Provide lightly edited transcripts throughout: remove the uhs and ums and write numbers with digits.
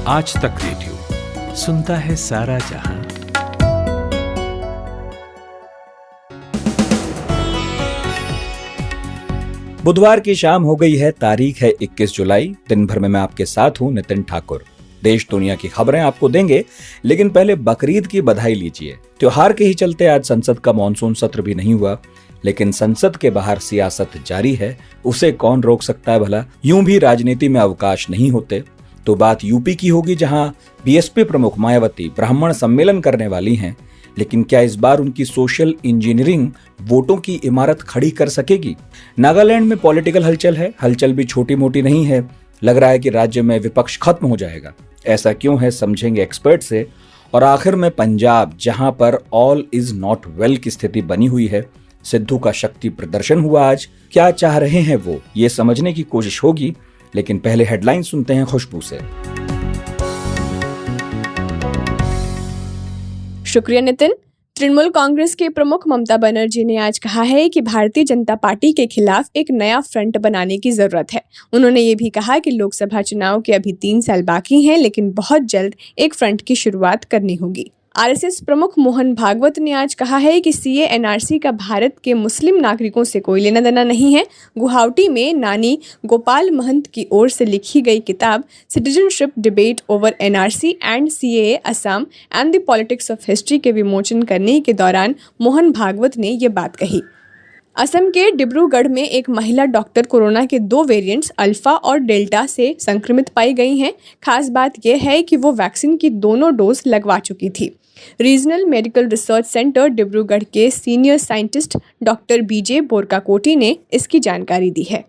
आज तक रेडियो सुनता है सारा जहां। बुधवार की शाम हो गई है, तारीख है 21 जुलाई। दिन भर में मैं आपके साथ हूं नितिन ठाकुर। देश दुनिया की खबरें आपको देंगे, लेकिन पहले बकरीद की बधाई लीजिए। त्योहार के ही चलते आज संसद का मॉनसून सत्र भी नहीं हुआ, लेकिन संसद के बाहर सियासत जारी है। उसे कौन रोक सकता है भला। यूं भी राजनीति में अवकाश नहीं होते। तो बात यूपी की होगी, जहां बीएसपी प्रमुख मायावती ब्राह्मण सम्मेलन करने वाली हैं। लेकिन क्या इस बार उनकी सोशल इंजीनियरिंग वोटों की इमारत खड़ी कर सकेगी? नागालैंड में पॉलिटिकल हलचल है। हलचल भी छोटी मोटी नहीं है। लग रहा है कि राज्य में विपक्ष खत्म हो जाएगा। ऐसा क्यों है, समझेंगे एक्सपर्ट से। और आखिर में पंजाब, जहां पर ऑल इज नॉट वेल की स्थिति बनी हुई है। सिद्धू का शक्ति प्रदर्शन हुआ आज। क्या चाह रहे हैं वो, ये समझने की कोशिश होगी। लेकिन पहले हेडलाइन सुनते हैं खुशबू से। शुक्रिया नितिन। तृणमूल कांग्रेस के प्रमुख ममता बनर्जी ने आज कहा है कि भारतीय जनता पार्टी के खिलाफ एक नया फ्रंट बनाने की जरूरत है। उन्होंने ये भी कहा कि लोकसभा चुनाव के अभी 3 साल बाकी हैं, लेकिन बहुत जल्द एक फ्रंट की शुरुआत करनी होगी। आरएसएस प्रमुख मोहन भागवत ने आज कहा है कि सीए एनआरसी का भारत के मुस्लिम नागरिकों से कोई लेना देना नहीं है। गुवाहाटी में नानी गोपाल महंत की ओर से लिखी गई किताब citizenship debate over NRC and CAA Assam and the politics of history के विमोचन करने के दौरान मोहन भागवत ने ये बात कही। असम के डिब्रूगढ़ में एक महिला डॉक्टर कोरोना के 2 वेरिएंट्स अल्फा और डेल्टा से संक्रमित पाई गई हैं। खास बात यह है कि वो वैक्सीन की दोनों डोज लगवा चुकी थी। Regional medical research centre Dibrugarh के सीनियर साइंटिस्ट डॉक्टर बीजे बोरकाकोटी ने इसकी जानकारी दी है।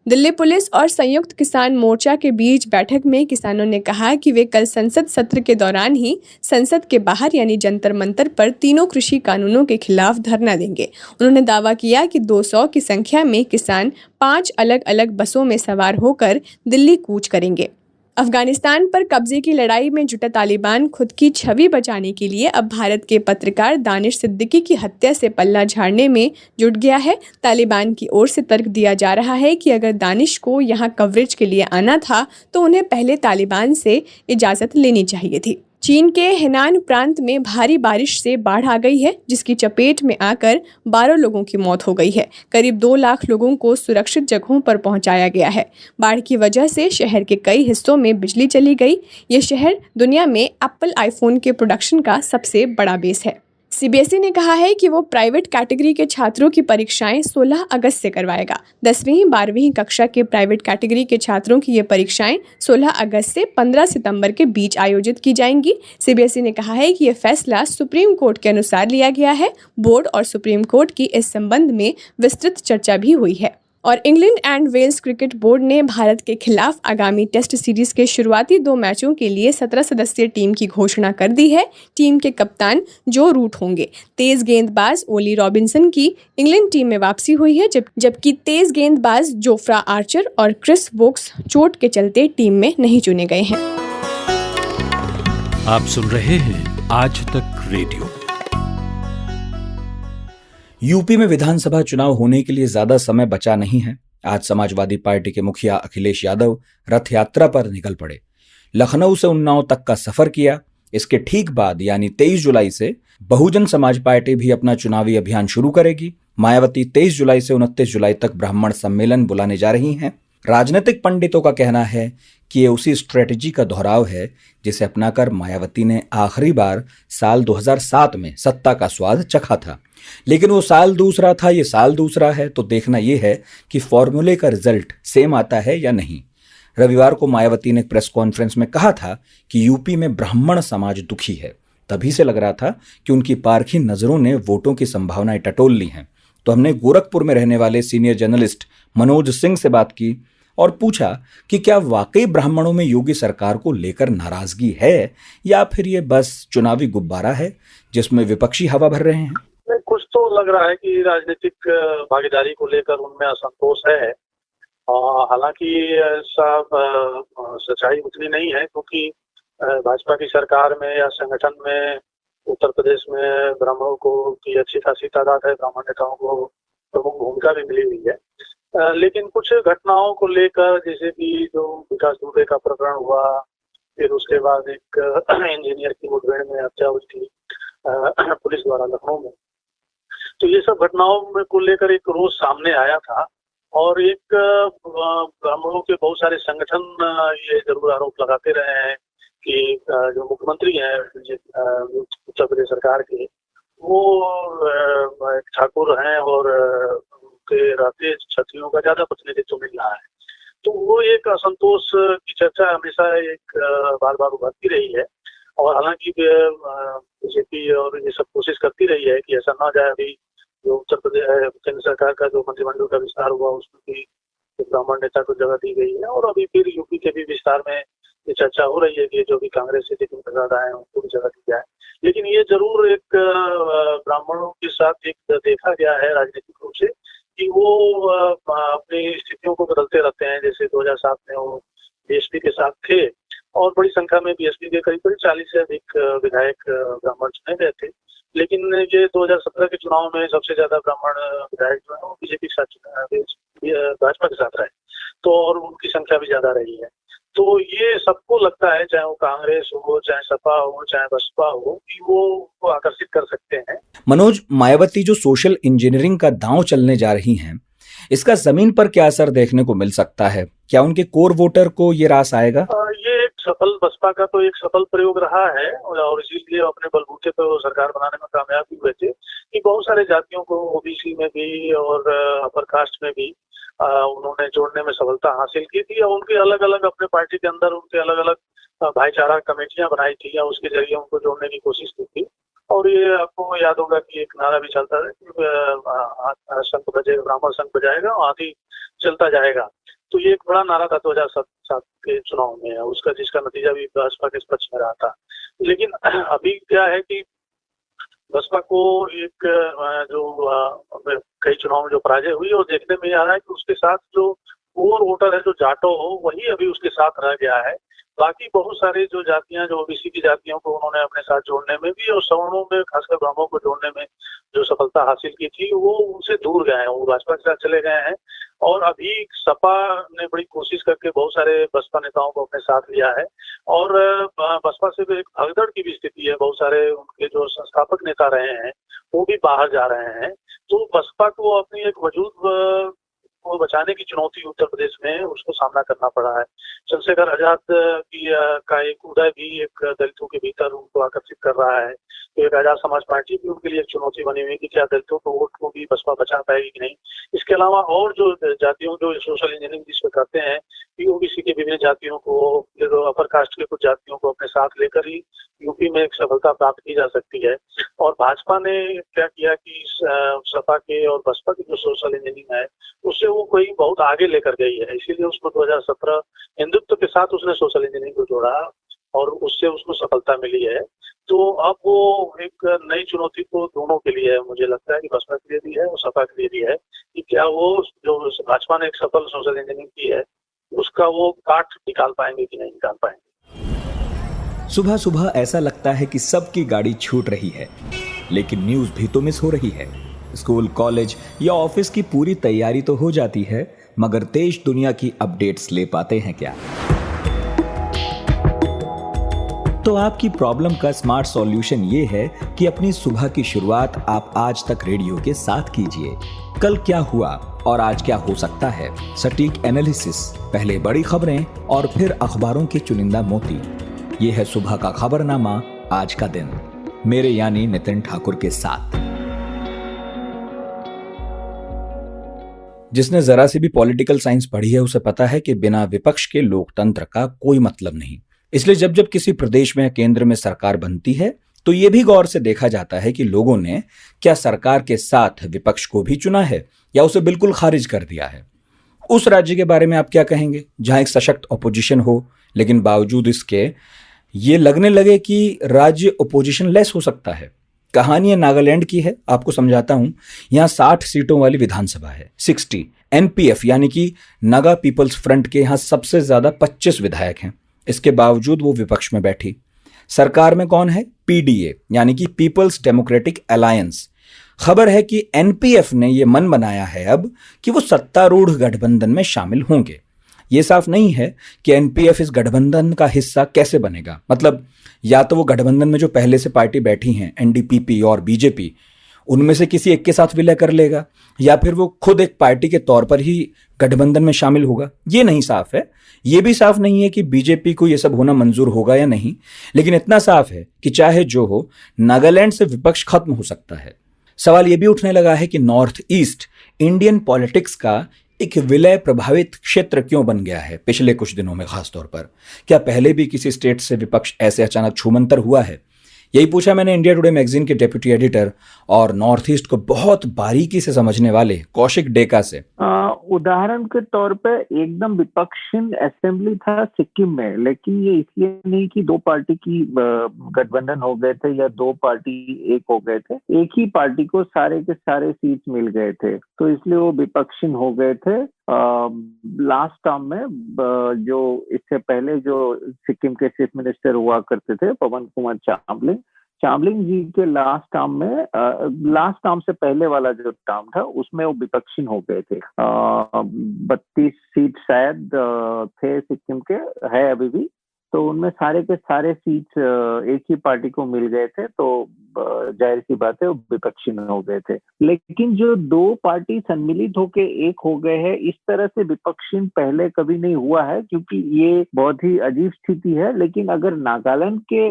दिल्ली पुलिस और संयुक्त किसान मोर्चा के बीच बैठक में किसानों ने कहा कि वे कल संसद सत्र के दौरान ही संसद के बाहर यानी जंतर मंतर पर तीनों कृषि कानूनों के खिलाफ धरना देंगे। उन्होंने दावा किया कि 200 की संख्या में किसान 5 अलग अलग बसों में सवार होकर दिल्ली कूच करेंगे। अफगानिस्तान पर कब्जे की लड़ाई में जुटा तालिबान खुद की छवि बचाने के लिए अब भारत के पत्रकार दानिश सिद्दीकी की हत्या से पल्ला झाड़ने में जुट गया है। तालिबान की ओर से तर्क दिया जा रहा है कि अगर दानिश को यहां कवरेज के लिए आना था तो उन्हें पहले तालिबान से इजाज़त लेनी चाहिए थी। चीन के हेनान प्रांत में भारी बारिश से बाढ़ आ गई है, जिसकी चपेट में आकर 12 लोगों की मौत हो गई है। करीब 2 लाख लोगों को सुरक्षित जगहों पर पहुंचाया गया है। बाढ़ की वजह से शहर के कई हिस्सों में बिजली चली गई। ये शहर दुनिया में एप्पल आईफोन के प्रोडक्शन का सबसे बड़ा बेस है। सीबीएसई ने कहा है कि वो प्राइवेट कैटेगरी के छात्रों की परीक्षाएं 16 अगस्त से करवाएगा। 10वीं 12वीं कक्षा के प्राइवेट कैटेगरी के छात्रों की ये परीक्षाएं 16 अगस्त से 15 सितंबर के बीच आयोजित की जाएंगी। सीबीएसई ने कहा है कि यह फैसला सुप्रीम कोर्ट के अनुसार लिया गया है। बोर्ड और सुप्रीम कोर्ट की इस संबंध में विस्तृत चर्चा भी हुई है। और England and Wales cricket board ने भारत के खिलाफ आगामी टेस्ट सीरीज के शुरुआती 2 मैचों के लिए 17 सदस्यीय टीम की घोषणा कर दी है। टीम के कप्तान जो रूट होंगे। तेज गेंदबाज ओली रॉबिन्सन की इंग्लैंड टीम में वापसी हुई है, जबकि तेज गेंदबाज जोफ्रा आर्चर और क्रिस वोक्स चोट के चलते टीम में नहीं चुने गए हैं। आप सुन रहे हैं आज तक रेडियो। यूपी में विधानसभा चुनाव होने के लिए ज्यादा समय बचा नहीं है। आज समाजवादी पार्टी के मुखिया अखिलेश यादव रथ यात्रा पर निकल पड़े। लखनऊ से उन्नाव तक का सफर किया। इसके ठीक बाद यानी 23 जुलाई से बहुजन समाज पार्टी भी अपना चुनावी अभियान शुरू करेगी। मायावती 23 जुलाई से 29 जुलाई तक ब्राह्मण सम्मेलन बुलाने जा रही हैं। राजनीतिक पंडितों का कहना है कि ये उसी स्ट्रेटजी का दोहराव है जिसे अपनाकर मायावती ने आखिरी बार साल 2007 में सत्ता का स्वाद चखा था। लेकिन वो साल दूसरा था, ये साल दूसरा है, तो देखना यह है कि फॉर्मूले का रिजल्ट सेम आता है या नहीं। रविवार को मायावती ने प्रेस कॉन्फ्रेंस में कहा था कि यूपी में ब्राह्मण समाज दुखी है। तभी से लग रहा था कि उनकी पारखी नजरों ने वोटों की संभावनाएं टटोल ली हैं। तो हमने गोरखपुर में रहने वाले सीनियर जर्नलिस्ट मनोज सिंह से बात की और पूछा कि क्या वाकई ब्राह्मणों में योगी सरकार को लेकर नाराजगी है या फिर ये बस चुनावी गुब्बारा है जिसमें विपक्षी हवा भर रहे हैं। कुछ तो लग रहा है कि राजनीतिक भागीदारी को लेकर उनमें असंतोष है। हालांकि ऐसा सच्चाई उतनी नहीं है, क्योंकि भाजपा की सरकार में या संगठन में उत्तर प्रदेश में ब्राह्मणों को की अच्छी खासी तादाद है। ब्राह्मण नेताओं को प्रमुख भूमिका भी मिली हुई है। लेकिन कुछ घटनाओं को लेकर, जैसे कि जो विकास दुबे का प्रकरण हुआ फिर उसके बाद एक इंजीनियर की मुठभेड़ में हत्या हुई थी पुलिस द्वारा लखनऊ में। तो ये सब घटनाओं को लेकर एक रोज सामने आया था और एक ब्राह्मणों के बहुत सारे संगठन ये जरूर आरोप लगाते रहे हैं कि जो मुख्यमंत्री हैं उत्तर प्रदेश सरकार के, वो ठाकुर हैं और उनके रहते क्षत्रियों का ज्यादा प्रतिनिधित्व मिल रहा है। तो वो एक असंतोष की चर्चा हमेशा एक बार बार उभरती रही है और हालांकि बीजेपी और ये सब कोशिश करती रही है कि ऐसा ना जाए। अभी जो उत्तर प्रदेश केंद्र सरकार का जो मंत्रिमंडल का विस्तार हुआ उसमें भी ब्राह्मण नेता को जगह दी गई है और अभी फिर यूपी के भी विस्तार में ये चर्चा हो रही है कि जो भी कांग्रेस से जितने प्रसाद आए हैं उनको भी जगह दी जाए। लेकिन ये जरूर एक ब्राह्मणों के साथ एक देखा गया है राजनीतिक रूप से कि वो अपनी स्थितियों को बदलते रहते हैं। जैसे 2007 में वो बीएसपी के साथ थे और बड़ी संख्या में बीएसपी के करीब 40 से अधिक विधायक ब्राह्मण चुने गए थे। लेकिन ये 2017 के चुनाव में सबसे ज्यादा ब्राह्मण विधायक जो है वो बीजेपी के साथ भाजपा के साथ रहे, तो और उनकी संख्या भी ज्यादा रही है। तो ये सबको लगता है, चाहे वो कांग्रेस हो, चाहे सपा हो, चाहे बसपा हो, कि वो आकर्षित कर सकते हैं। मनोज, मायावती जो सोशल इंजीनियरिंग का दांव चलने जा रही हैं, इसका जमीन पर क्या असर देखने को मिल सकता है? क्या उनके कोर वोटर को ये रास आएगा? ये एक सफल बसपा का तो एक सफल प्रयोग रहा है और इसीलिए अपने बलबूते पर सरकार बनाने में कामयाब भी हुए थे कि बहुत सारे जातियों को ओबीसी में भी और अपर कास्ट में भी उन्होंने जोड़ने में सफलता हासिल की थी और उनके अलग अलग अपने पार्टी के अंदर उनके अलग अलग भाईचारा कमेटियां बनाई थी या उसके जरिए उनको जोड़ने की कोशिश की थी। और ये आपको याद होगा कि एक नारा भी चलता है कि शंख बजे ब्राह्मण शंख बजाएगा और हाथी चलता जाएगा। तो ये एक बड़ा नारा था 2007 के चुनाव में, उसका जिसका नतीजा भी भाजपा के पक्ष में रहा था। लेकिन अभी क्या है कि बसपा को एक जो कई चुनाव में जो पराजय हुई और देखने में आ रहा है कि उसके साथ जो कोर वोटर है जो जाटो हो वही अभी उसके साथ रह गया है। बाकी बहुत सारे जो जातियां जो ओबीसी की जातियों को उन्होंने अपने साथ जोड़ने में भी और सवर्णों में खासकर ब्राह्मणों को जोड़ने में जो सफलता हासिल की थी वो उनसे दूर गए हैं, वो भाजपा के साथ चले गए हैं। और अभी सपा ने बड़ी कोशिश करके बहुत सारे बसपा नेताओं को अपने साथ लिया है और बसपा से एक भगदड़ की भी स्थिति है। बहुत सारे उनके जो संस्थापक नेता रहे हैं वो भी बाहर जा रहे हैं। तो बसपा को अपनी एक वजूद को बचाने की चुनौती उत्तर प्रदेश में उसको सामना करना पड़ा है। चंद्रशेखर आजाद का एक उदय भी एक दलितों के भीतर उनको आकर्षित कर रहा है। तो एक आजाद समाज पार्टी भी उनके लिए एक चुनौती बनी हुई कि क्या दलितों को वोट को भी बसपा बचा पाएगी कि नहीं। इसके अलावा और जो जातियों जो सोशल इंजीनियरिंग जिसमें करते हैं कि ओबीसी के विभिन्न जातियों को, अपर कास्ट के कुछ जातियों को अपने साथ लेकर ही यूपी में एक सफलता प्राप्त की जा सकती है। और भाजपा ने क्या किया कि सपा के और बसपा की जो सोशल इंजीनियरिंग है उससे वो कोई बहुत आगे लेकर गई है, इसीलिए उसको 2017 हिंदुत्व के साथ उसने सोशल इंजीनियरिंग को जोड़ा और उससे उसको सफलता मिली है। तो अब वो एक नई चुनौती तो दोनों के लिए है, मुझे लगता है कि बसपा के लिए भी है और सपा के लिए भी है कि क्या वो जो भाजपा ने एक सफल सोशल इंजीनियरिंग की है उसका वो काट निकाल पाएंगे कि नहीं निकाल पाएंगे। सुबह सुबह ऐसा लगता है कि सबकी गाड़ी छूट रही है, लेकिन न्यूज़ भी तो मिस हो रही है। स्कूल, कॉलेज या ऑफिस की पूरी तैयारी तो हो जाती है, मगर देश दुनिया की अपडेट्स ले पाते हैं क्या? तो आपकी प्रॉब्लम का स्मार्ट सॉल्यूशन ये है कि अपनी सुबह की शुरुआत आप आज तक रेडियो के साथ कीजिए। कल क्या हुआ और आज क्या हो सकता है, सटीक एनालिसिस, पहले बड़ी खबरें और फिर अखबारों के चुनिंदा मोती। ये है सुबह का खबरनामा, आज का दिन, मेरे यानी नितिन ठाकुर के साथ। जिसने जरा सी भी पॉलिटिकल साइंस पढ़ी है उसे पता है कि बिना विपक्ष के लोकतंत्र का कोई मतलब नहीं। इसलिए जब जब किसी प्रदेश में या केंद्र में सरकार बनती है तो यह भी गौर से देखा जाता है कि लोगों ने क्या सरकार के साथ विपक्ष को भी चुना है या उसे बिल्कुल खारिज कर दिया है। उस राज्य के बारे में आप क्या कहेंगे जहां एक सशक्त ऑपोजिशन हो, लेकिन बावजूद इसके ये लगने लगे कि राज्य ऑपोजिशन लेस हो सकता है? कहानी नागालैंड की है, आपको समझाता हूं। यहां 60 सीटों वाली विधानसभा है, 60। एनपीएफ यानी कि नागा पीपल्स फ्रंट के यहां सबसे ज्यादा 25 विधायक हैं। इसके बावजूद वो विपक्ष में बैठी। सरकार में कौन है? पीडीए यानी कि पीपल्स डेमोक्रेटिक अलायंस। खबर है कि एनपीएफ ने यह मन बनाया है अब कि वो सत्तारूढ़ गठबंधन में शामिल होंगे। ये साफ नहीं है कि एनपीएफ इस गठबंधन का हिस्सा कैसे बनेगा। मतलब या तो वो गठबंधन में जो पहले से पार्टी बैठी हैं, एनडीपीपी और बीजेपी, उनमें से किसी एक के साथ विलय कर लेगा, या फिर वो खुद एक पार्टी के तौर पर ही गठबंधन में शामिल होगा। ये नहीं साफ है। ये भी साफ नहीं है कि बीजेपी को ये सब होना मंजूर होगा या नहीं। लेकिन इतना साफ है कि चाहे जो हो, नागालैंड से विपक्ष खत्म हो सकता है। सवाल ये भी उठने लगा है कि नॉर्थ ईस्ट इंडियन पॉलिटिक्स का एक विलय प्रभावित क्षेत्र क्यों बन गया है पिछले कुछ दिनों में खासतौर पर। क्या पहले भी किसी स्टेट से विपक्ष ऐसे अचानक छूमंतर हुआ है? यही पूछा मैंने इंडिया टुडे मैगजीन के डेप्यूटी एडिटर और नॉर्थ ईस्ट को बहुत बारीकी से समझने वाले कौशिक डेका से। उदाहरण के तौर पे एकदम विपक्षीय असेंबली था सिक्किम में, लेकिन ये इसलिए नहीं कि दो पार्टी की गठबंधन हो गए थे या दो पार्टी एक हो गए थे। एक ही पार्टी को सारे के सारे सीट मिल गए थे, तो इसलिए वो विपक्षीय हो गए थे। लास्ट टर्म में जो इससे पहले जो सिक्किम के चीफ मिनिस्टर हुआ करते थे, पवन कुमार चामलिंग जी के लास्ट टर्म से पहले वाला जो टर्म था उसमें वो विपक्षी हो गए थे। 32 सीट शायद थे सिक्किम के, है अभी भी, तो उनमें सारे के सारे सीट एक ही पार्टी को मिल गए थे, तो जाहिर सी बात है वो विपक्षी हो गए थे। लेकिन जो दो पार्टी सम्मिलित होके एक हो गए हैं, इस तरह से विपक्षी पहले कभी नहीं हुआ है, क्योंकि ये बहुत ही अजीब स्थिति है। लेकिन अगर नागालैंड के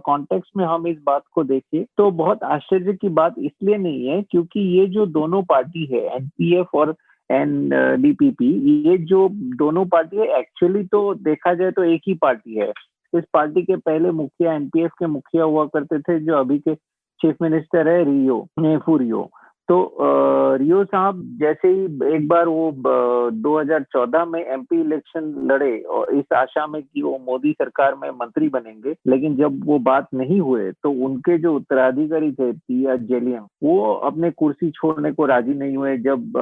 कॉन्टेक्स्ट में हम इस बात को देखें तो बहुत आश्चर्य की बात इसलिए नहीं है, क्योंकि ये जो दोनों पार्टी है, एनपीएफ और एनडीपीपी, ये जो दोनों पार्टी है एक्चुअली तो देखा जाए तो एक ही पार्टी है। इस पार्टी के पहले मुखिया एनपीएफ के मुखिया हुआ करते थे, जो अभी के चीफ मिनिस्टर है नेफू रियो। तो रियो साहब जैसे ही एक बार वो 2014 में एमपी इलेक्शन लड़े और इस आशा में कि वो मोदी सरकार में मंत्री बनेंगे, लेकिन जब वो बात नहीं हुए तो उनके जो उत्तराधिकारी थे पीआर जेलियंग, वो अपने कुर्सी छोड़ने को राजी नहीं हुए। जब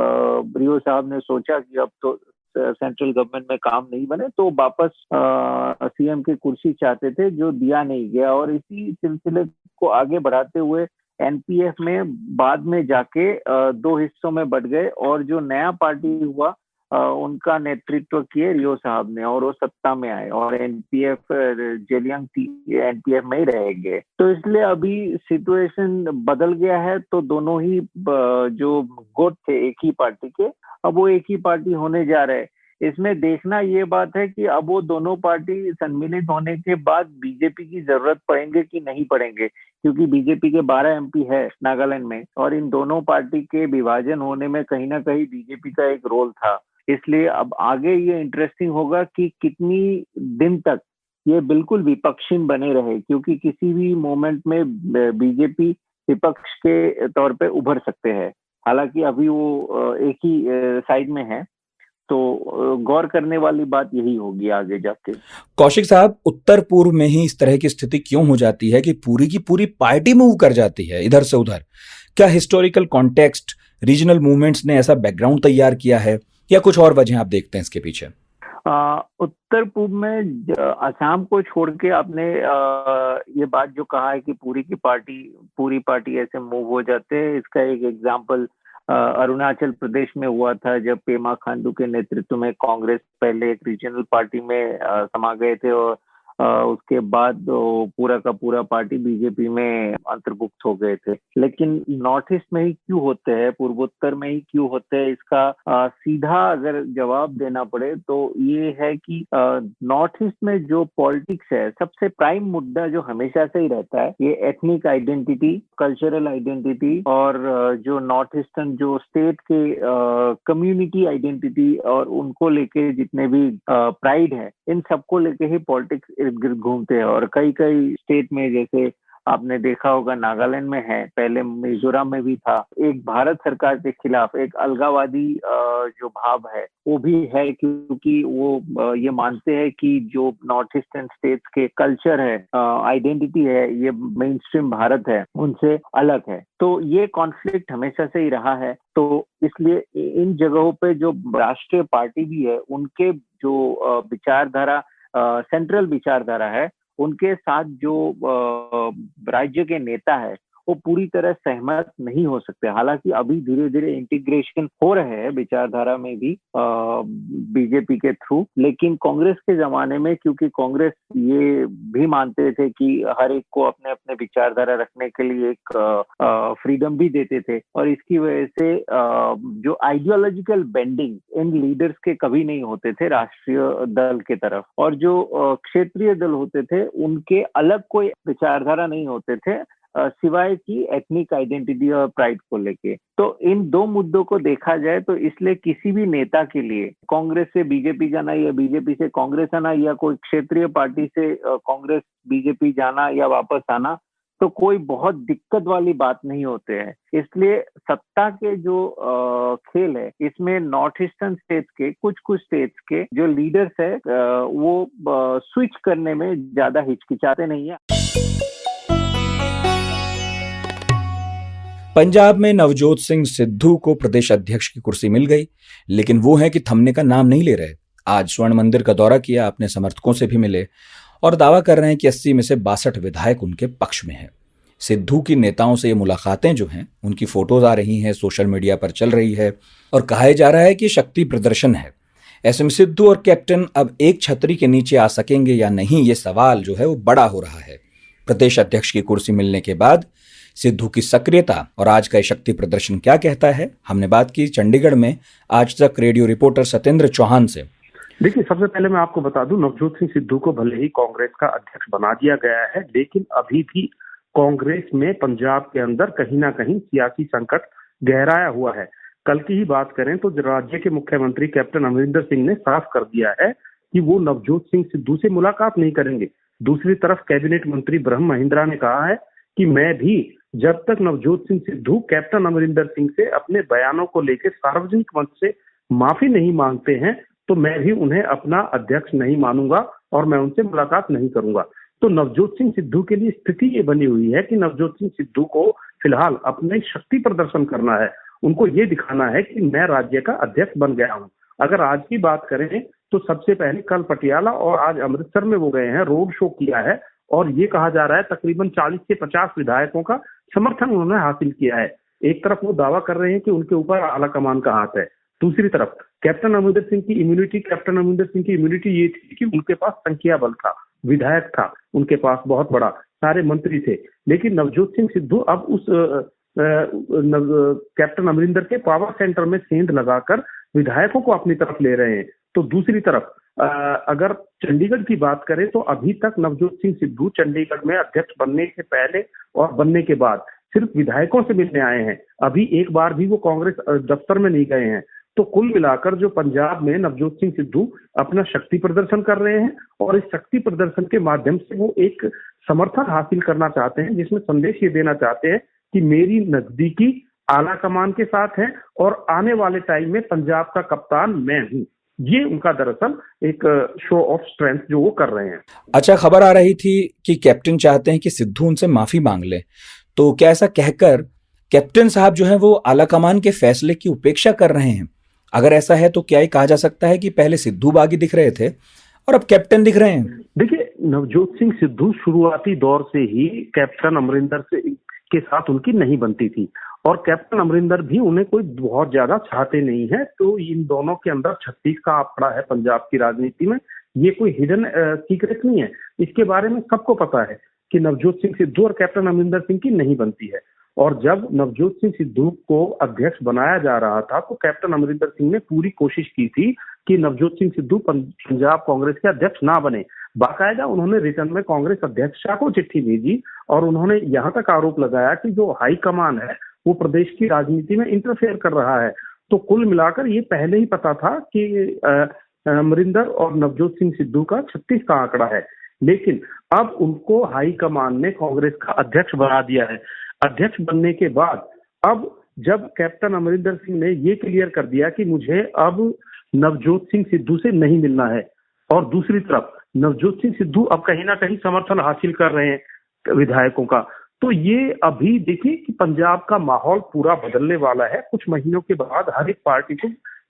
रियो साहब ने सोचा कि अब तो सेंट्रल गवर्नमेंट में काम नहीं बने, तो वापस सीएम की कुर्सी चाहते थे, जो दिया नहीं गया। और इसी सिलसिले को आगे बढ़ाते हुए एनपीएफ में बाद में जाके दो हिस्सों में बट गए, और जो नया पार्टी हुआ उनका नेतृत्व किए रियो साहब ने, और वो सत्ता में आए, और एनपीएफ जेलियंग एनपीएफ में ही रहेंगे। तो इसलिए अभी सिचुएशन बदल गया है, तो दोनों ही जो गुट थे एक ही पार्टी के, अब वो एक ही पार्टी होने जा रहे हैं। इसमें देखना ये बात है कि अब वो दोनों पार्टी सम्मिलित होने के बाद बीजेपी की जरूरत पड़ेंगे कि नहीं पड़ेंगे, क्योंकि बीजेपी के 12 एमपी है नागालैंड में, और इन दोनों पार्टी के विभाजन होने में कहीं ना कहीं बीजेपी का एक रोल था। इसलिए अब आगे ये इंटरेस्टिंग होगा कि कितनी दिन तक ये बिल्कुल विपक्षी बने रहे, क्योंकि किसी भी मोमेंट में बीजेपी विपक्ष के तौर पे उभर सकते हैं। हालांकि अभी वो एक ही साइड में है, तो गौर करने वाली बात यही होगी आगे जाके। कौशिक साहब, उत्तर पूर्व में ही इस तरह की स्थिति क्यों हो जाती है कि पूरी की पूरी पार्टी मूव कर जाती है इधर से उधर? क्या हिस्टोरिकल कॉन्टेक्स्ट, रीजनल मूवमेंट्स ने ऐसा बैकग्राउंड तैयार किया है, या कुछ और वजह आप देखते हैं इसके पीछे? उत्तर पूर्व में असम को छोड़ के आपने ये बात जो कहा है कि पूरी पार्टी ऐसे मूव हो जाते हैं, इसका एक एग्जांपल अरुणाचल प्रदेश में हुआ था, जब पेमा खांडू के नेतृत्व में कांग्रेस पहले एक रीजनल पार्टी में समा गए थे, और उसके बाद पूरा का पूरा पार्टी बीजेपी में अंतर्भुक्त हो गए थे। लेकिन नॉर्थ ईस्ट में ही क्यों होते हैं, पूर्वोत्तर में ही क्यों होते हैं, इसका सीधा अगर जवाब देना पड़े तो ये है कि नॉर्थ ईस्ट में जो पॉलिटिक्स है, सबसे प्राइम मुद्दा जो हमेशा से ही रहता है, ये एथनिक आइडेंटिटी, कल्चरल आइडेंटिटी, और जो नॉर्थ ईस्टर्न जो स्टेट के कम्युनिटी आइडेंटिटी और उनको लेके जितने भी प्राइड है, इन सबको लेके ही पॉलिटिक्स इर्द गिर्द घूमते हैं। और कई स्टेट में, जैसे आपने देखा होगा नागालैंड में है, पहले मिजोरम में भी था, एक भारत सरकार के खिलाफ एक अलगावादी जो भाव है वो भी है, क्योंकि वो ये मानते हैं कि जो नॉर्थ ईस्टर्न स्टेट्स के कल्चर है, आइडेंटिटी है, ये मेन स्ट्रीम भारत है, उनसे अलग है। तो ये कॉन्फ्लिक्ट हमेशा से ही रहा है। तो इसलिए इन जगहों पे जो राष्ट्रीय पार्टी भी है, उनके जो विचारधारा, सेंट्रल विचारधारा है, उनके साथ जो राज्य के नेता है, वो पूरी तरह सहमत नहीं हो सकते। हालांकि अभी धीरे धीरे इंटीग्रेशन हो रहे हैं विचारधारा में भी बीजेपी के थ्रू, लेकिन कांग्रेस के जमाने में क्योंकि कांग्रेस ये भी मानते थे कि हर एक को अपने अपने विचारधारा रखने के लिए एक फ्रीडम भी देते थे, और इसकी वजह से जो आइडियोलॉजिकल बेंडिंग इन लीडर्स के कभी नहीं होते थे राष्ट्रीय दल के तरफ, और जो क्षेत्रीय दल होते थे उनके अलग कोई विचारधारा नहीं होते थे सिवाय की एथनिक आइडेंटिटी और प्राइड को लेके। तो इन दो मुद्दों को देखा जाए तो इसलिए किसी भी नेता के लिए कांग्रेस से बीजेपी जाना या बीजेपी से कांग्रेस आना या कोई क्षेत्रीय पार्टी से कांग्रेस बीजेपी जाना या वापस आना तो कोई बहुत दिक्कत वाली बात नहीं होते हैं। इसलिए सत्ता के जो खेल है इसमें नॉर्थ ईस्टर्न स्टेट्स के कुछ स्टेट्स के जो लीडर्स है वो स्विच करने में ज्यादा हिचकिचाते नहीं है। पंजाब में नवजोत सिंह सिद्धू को प्रदेश अध्यक्ष की कुर्सी मिल गई, लेकिन वो है कि थमने का नाम नहीं ले रहे। आज स्वर्ण मंदिर का दौरा किया, अपने समर्थकों से भी मिले और दावा कर रहे हैं कि 80 में से 62 विधायक उनके पक्ष में हैं। सिद्धू की नेताओं से ये मुलाकातें जो हैं उनकी फोटोज आ रही हैं, सोशल मीडिया पर चल रही है और कहा जा रहा है कि शक्ति प्रदर्शन है। ऐसे में सिद्धू और कैप्टन अब एक छतरी के नीचे आ सकेंगे या नहीं, ये सवाल जो है वो बड़ा हो रहा है। प्रदेश अध्यक्ष की कुर्सी मिलने के बाद सिद्धू की सक्रियता और आज का शक्ति प्रदर्शन क्या कहता है, हमने बात की चंडीगढ़ में आज तक रेडियो रिपोर्टर सत्येंद्र चौहान से। देखिए, सबसे पहले मैं आपको बता दूं, नवजोत सिंह सिद्धू को भले ही कांग्रेस का अध्यक्ष बना दिया गया है, लेकिन अभी भी कांग्रेस में पंजाब के अंदर कहीं ना कहीं सियासी संकट गहराया हुआ है। कल की ही बात करें तो राज्य के मुख्यमंत्री कैप्टन अमरिंदर सिंह ने साफ कर दिया है कि वो नवजोत सिंह सिद्धू से मुलाकात नहीं करेंगे। दूसरी तरफ कैबिनेट मंत्री ब्रह्म महिंद्रा ने कहा है कि मैं भी जब तक नवजोत सिंह सिद्धू कैप्टन अमरिंदर सिंह से अपने बयानों को लेकर सार्वजनिक मंच से माफी नहीं मांगते हैं तो मैं भी उन्हें अपना अध्यक्ष नहीं मानूंगा और मैं उनसे मुलाकात नहीं करूंगा। तो नवजोत सिंह सिद्धू के लिए स्थिति ये बनी हुई है कि नवजोत सिंह सिद्धू को फिलहाल अपने शक्ति प्रदर्शन करना है। उनको ये दिखाना है कि मैं राज्य का अध्यक्ष बन गया हूं। अगर आज की बात करें तो सबसे पहले कल पटियाला और आज अमृतसर में वो गए हैं, रोड शो किया है और ये कहा जा रहा है तकरीबन 40 से 50 विधायकों का समर्थन उन्होंने हासिल किया है। एक तरफ वो दावा कर रहे हैं कि उनके ऊपर आला कमान का हाथ है, दूसरी तरफ कैप्टन अमरिंदर सिंह की इम्यूनिटी ये थी कि उनके पास संख्या बल था, विधायक था उनके पास बहुत बड़ा, सारे मंत्री थे। लेकिन नवजोत सिंह सिद्धू अब उस कैप्टन अमरिंदर के पावर सेंटर में सेंध लगाकर विधायकों को अपनी तरफ ले रहे हैं। तो दूसरी तरफ अगर चंडीगढ़ की बात करें तो अभी तक नवजोत सिंह सिद्धू चंडीगढ़ में अध्यक्ष बनने से पहले और बनने के बाद सिर्फ विधायकों से मिलने आए हैं। अभी एक बार भी वो कांग्रेस दफ्तर में नहीं गए हैं। तो कुल मिलाकर जो पंजाब में नवजोत सिंह सिद्धू अपना शक्ति प्रदर्शन कर रहे हैं और इस शक्ति प्रदर्शन के माध्यम से वो एक समर्थन हासिल करना चाहते हैं, जिसमें संदेश ये देना चाहते हैं कि मेरी नजदीकी आला कमान के साथ है और आने वाले टाइम में पंजाब का कप्तान मैं हूं। ये उनका दरअसल एक शो ऑफ स्ट्रेंथ जो वो कर रहे हैं। अच्छा, खबर आ रही थी कि कैप्टन चाहते हैं कि सिद्धू उनसे माफी मांग ले, तो क्या ऐसा कहकर कैप्टन साहब जो है वो आला कमान के फैसले की उपेक्षा कर रहे हैं? अगर ऐसा है तो क्या ये कहा जा सकता है कि पहले सिद्धू बागी दिख रहे थे और अब कैप्टन दिख रहे हैं? देखिए, नवजोत सिंह सिद्धू शुरुआती दौर से ही कैप्टन अमरिंदर के साथ उनकी नहीं बनती थी और कैप्टन अमरिंदर भी उन्हें कोई बहुत ज्यादा चाहते नहीं है। तो इन दोनों के अंदर 36 का आंकड़ा है पंजाब की राजनीति में। ये कोई हिडन सीक्रेट नहीं है, इसके बारे में सबको पता है कि नवजोत सिंह सिद्धू और कैप्टन अमरिंदर सिंह की नहीं बनती है। और जब नवजोत सिंह सिद्धू को अध्यक्ष बनाया जा रहा था तो कैप्टन अमरिंदर सिंह ने पूरी कोशिश की थी कि नवजोत सिंह सिद्धू पंजाब कांग्रेस के अध्यक्ष ना बने। बाकायदा उन्होंने रिटर्न में कांग्रेस अध्यक्ष को चिट्ठी भेजी और उन्होंने यहाँ तक आरोप लगाया कि जो हाईकमान है वो प्रदेश की राजनीति में इंटरफेयर कर रहा है। तो कुल मिलाकर ये पहले ही पता था कि अमरिंदर और नवजोत सिंह सिद्धू का 36 का आंकड़ा है, लेकिन अब उनको हाईकमान ने कांग्रेस का अध्यक्ष बना दिया है। अध्यक्ष बनने के बाद अब जब कैप्टन अमरिंदर सिंह ने ये क्लियर कर दिया कि मुझे अब नवजोत सिंह सिद्धू से नहीं मिलना है और दूसरी तरफ नवजोत सिंह सिद्धू अब कहीं ना कहीं समर्थन हासिल कर रहे हैं विधायकों का, तो ये अभी देखिए कि पंजाब का माहौल पूरा बदलने वाला है। कुछ महीनों के बाद हर एक पार्टी को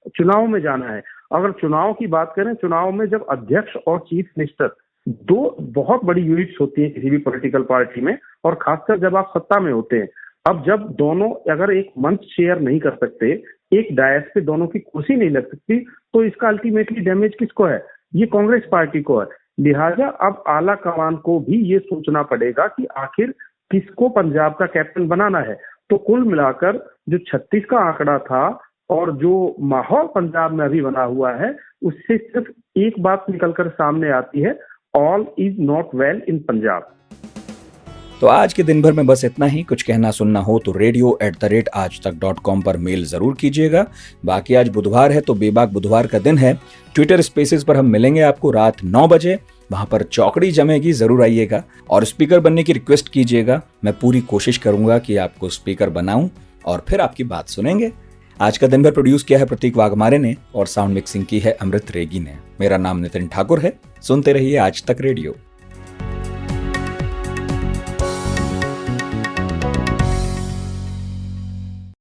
चुनाव में जाना है। अगर चुनाव की बात करें, चुनाव में जब अध्यक्ष और चीफ मिनिस्टर दो बहुत बड़ी यूनिट्स होती है किसी भी पॉलिटिकल पार्टी में, और खासकर जब आप सत्ता में होते हैं। अब जब दोनों अगर एक मंच शेयर नहीं कर सकते, एक डायस पे दोनों की कुर्सी नहीं लग सकती, तो इसका अल्टीमेटली डैमेज किसको है? ये कांग्रेस पार्टी को है। लिहाजा अब आला कमान को भी ये सोचना पड़ेगा कि आखिर किसको पंजाब का कैप्टन बनाना है। तो कुल मिलाकर जो 36 का आंकड़ा था और जो माहौल पंजाब में अभी बना हुआ है, उससे सिर्फ एक बात निकलकर सामने आती है, all is not well in Punjab. तो आज के दिन भर में बस इतना ही। कुछ कहना सुनना हो तो radio@aajtak.com पर मेल जरूर कीजिएगा। बाकी आज बुधवार है तो बेबाक बुधवार का दिन है। ट्विटर स्पेसेस पर हम मिलेंगे आपको रात 9 बजे, वहां पर चौकड़ी जमेगी, जरूर आइएगा और स्पीकर बनने की रिक्वेस्ट कीजिएगा। मैं पूरी कोशिश करूंगा कि आपको स्पीकर बनाऊं और फिर आपकी बात सुनेंगे। आज का दिन भर प्रोड्यूस किया है प्रतीक वाघमारे ने और साउंड मिक्सिंग की है अमृत रेगी ने। मेरा नाम नितिन ठाकुर है। सुनते रहिए आज तक रेडियो।